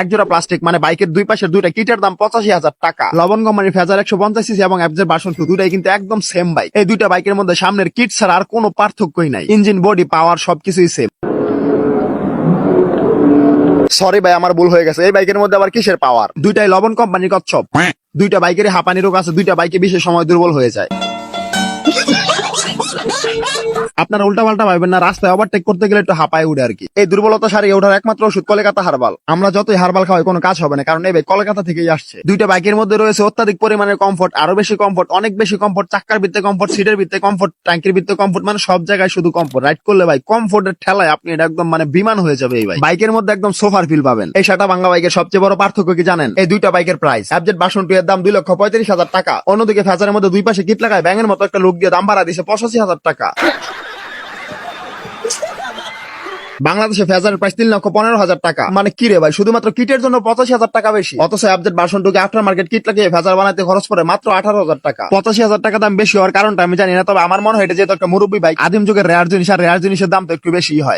একজোড়া প্লাস্টিক মানে বাইকের দুই পাশের দুইটা কিটের দাম 85,000 টাকা। লবণ কোম্পানির ফেজার 150cc এবং এফজেড ভার্সন 2 দুটাই কিন্তু একদম সেম বাইক। এই দুইটা বাইকের মধ্যে সামনের কিট ছাড়া আর কোনো পার্থক্যই নাই। ইঞ্জিন, বডি, পাওয়ার সবকিছুই সেম। সরি ভাই, আমার ভুল হয়ে গেছে। এই বাইকের মধ্যে আবার কিসের পাওয়ার? দুইটাই লবণ কোম্পানির কচ্ছপ। দুইটা বাইকেরই হাঁপানি রোগ আছে, দুইটা বাইকে বিশেষ সময় দুর্বল হয়ে যায়। আপনারা উল্টা পাল্টা ভাবেন না, রাস্তায় ওভারটেক করতে গেলে একটু হাঁপায় উঠে আর কি। এই দুর্বলতা সারিয়ে ওঠার একমাত্র ওষুধ কলকাতা হারবাল। আমরা যতই হারবাল খাওয়াই কোনো কাজ হবে না, কারণ এই কলকাতা থেকেই আসছে। দুইটা বাইকের মধ্যে রয়েছে অত্যাধিক পরিমাণের কমফোর্ট, আরো বেশি কমফোর্ট, অনেক বেশি কমফোর্ট, চাক্কার ভিত্তে কমফোর্ট, সিটের ভিত্তে কমফোর্ট, ট্যাঙ্কির ভিত্তে কমফোর্ট, মানে সব জায়গায় শুধু কমফোর্ট। রাইড করলে ভাই কমফোর্টের ঠেলায় আপনি এটা একদম মানে বিমান হয়ে যাবে। এই বাইকের মধ্যে একদম সোফার ফিল পাবেন। এই সাটা বাংলা বাইকের সবচেয়ে বড় পার্থক্য কি জানেন? এই দুইটা বাইকের প্রাইস। এফজেড ভার্সন 2 এর দাম 2,35,000 টাকা। অন্যদিকে ফেজারের মধ্যে দুই পাশে কিট লাগায় ব্যাঙের মতো একটা লুক দিয়ে দাম বাড়া দিছে 85,000 টাকা। বাংলাদেশে ফেজারের প্রাইস 3,15,000 টাকা। মানে কি রে ভাই, শুধুমাত্র কিটের জন্য 85,000 টাকা বেশি। অথচ এফজেড ভার্সন 2 কে আফটার মার্কেট কিট লাগিয়ে ফেজার বানাতে খরচ পড়ে মাত্র 18,000 টাকা। 85,000 টাকা দাম বেশি হওয়ার কারণটা আমি জানি না, তবে আমার মনে হয় এটা যেহেতু একটা মুরব্বী বাইক, আদিম যুগের রেয়ার জিনিস, আর রেয়ার জিনিসের দাম তো একটু বেশি হয়।